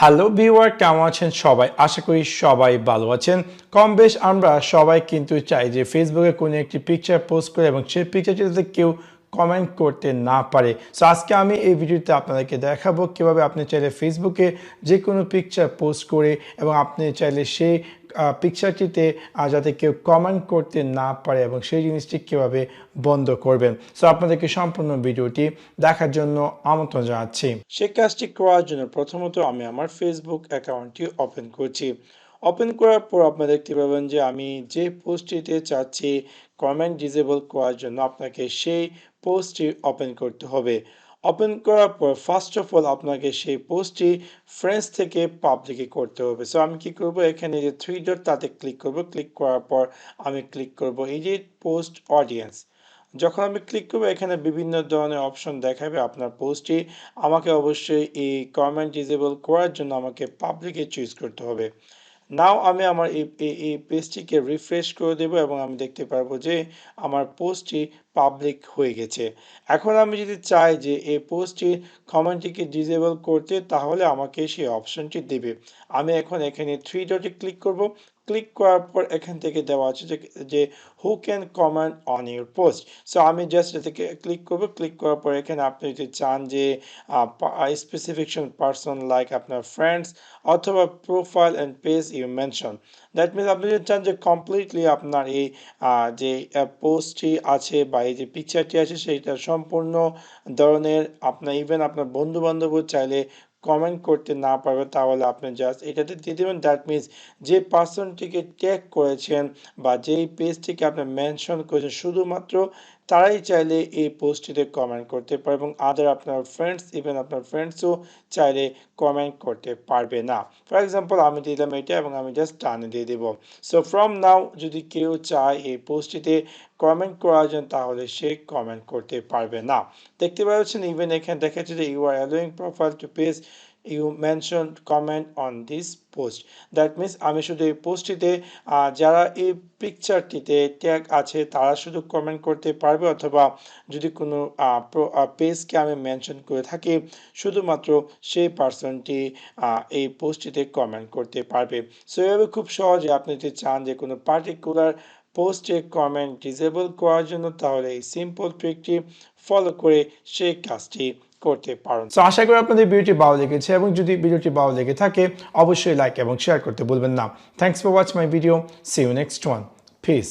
Hello viewer, কেমন আছেন সবাই? আশা করি সবাই ভালো আছেন। কম বেশ আমরা সবাই কিন্তু চাই যে ফেসবুকে কোনো একটি পিকচার পোস্ট করে এবং সেই পিকচারটি যাতে কেউ কমেন্ট করতে না পারে। সো আজকে আমি এই ভিডিওতে আপনাদেরকে দেখাবো কিভাবে আপনি চাইলে ফেসবুকে যে কোনো পিকচার পোস্ট করে এবং আপনি চাইলে সেই পিকচারটিতে যাতে কেউ কমেন্ট করতে না পারে এবং সেই জিনিসটি কীভাবে বন্ধ করবেন। সো আপনাদেরকে সম্পূর্ণ ভিডিওটি দেখার জন্য আমন্ত্রণ জানাচ্ছি। সেই কাজটি করার জন্য প্রথমত আমি আমার ফেসবুক অ্যাকাউন্টটি ওপেন করছি। ওপেন করার পর আপনারা দেখতে পাবেন যে আমি যে পোস্টটিতে চাচ্ছি কমেন্ট ডিসেবল করার জন্য আপনাকে সেই পোস্টটি ওপেন করতে হবে। ওপেন করার পর ফার্স্ট অফ অল আপনাকে সেই পোস্টটি ফ্রেন্ডস থেকে পাবলিকে করতে হবে। সো আমি কি করব, এখানে যে থ্রি ডট তাতে ক্লিক করব। ক্লিক করার পর আমি ক্লিক করব এডিট পোস্ট অডিয়েন্স। যখন আমি ক্লিক করব এখানে বিভিন্ন ধরনের অপশন দেখাবে আপনার পোস্টটি। আমাকে অবশ্যই এই কমেন্ট ডিসেবল করার জন্য আমাকে পাবলিকে চুজ করতে হবে। নাও আমি আমার এই পেজটিকে রিফ্রেশ করে দেব এবং আমি দেখতে পারবো যে আমার পোস্টটি পাবলিক হয়ে গেছে। এখন আমি যদি চাই যে এই পোস্টটি কমেন্টটিকে ডিসেবল করতে, তাহলে আমাকে সেই অপশনটি দেবে। আমি এখন এখানে থ্রি ডটে ক্লিক করব। ক্লিক করার পর এখান থেকে দেওয়া আছে যে who can comment on your post. So আমি জাস্ট এটাকে ক্লিক করব। ক্লিক করার পর এখানে আপনি যদি চান যে স্পেসিফিকেশন পারসন লাইক আপনার ফ্রেন্ডস অথবা profile and page you mention, that means আপনি যদি চান যে কমপ্লিটলি আপনার এই যে পোস্টটি আছে বা এই যে পিকচারটি আছে সেইটা সম্পূর্ণ ধরনের আপনার ইভেন আপনার বন্ধু বান্ধবও চাইলে কমেন্ট করতে না পারবে, তাহলে আপনি জাস্ট এটাতে দিয়ে দেবেন। দ্যাট মিনস যে পার্সনটিকে ট্যাগ করেছেন বা যেই পেজটিকে আপনি মেনশন করেছেন শুধুমাত্র তারাই চাইলে এই পোস্টটিতে কমেন্ট করতে পারে এবং আদার আপনার ফ্রেন্ডস, ইভেন আপনার ফ্রেন্ডসও চাইলে কমেন্ট করতে পারবে না। ফর এক্সাম্পল আমি দিলাম এটা এবং আমি জাস্ট টানে দিয়ে দেব। সো ফ্রম নাও যদি কেউ চায় এই পোস্টটিতে কমেন্ট করার জন্য, তাহলে সে কমেন্ট করতে পারবে না। দেখতে পাচ্ছেন ইভেন এখানে দেখাচ্ছে যে you are allowing profile to page you mention comment on this post. That means আমি শুধু এই পোস্টটিতে যারা এই পিকচারটিতে ট্যাগ আছে তারা শুধু কমেন্ট করতে পারবে, অথবা যদি কোনো পেজকে আমি মেনশন করে থাকি শুধুমাত্র সেই পার্সনটি এই পোস্টটিতে কমেন্ট করতে পারবে। সো এভাবে খুব সহজে আপনি যদি চান যে কোনো পার্টিকুলার পোস্টে কমেন্ট ডিসেবল করার জন্য, তাহলে এই সিম্পল ট্রিকটি ফলো করে সেই কাজটি করতে পারেন। সো আশা করি আপনাদের ভিডিওটি ভালো লেগেছে এবং যদি ভিডিওটি ভালো লেগে থাকে অবশ্যই লাইক এবং শেয়ার করতে ভুলবেন না। Thanks for watch my video. See you next one. Piece.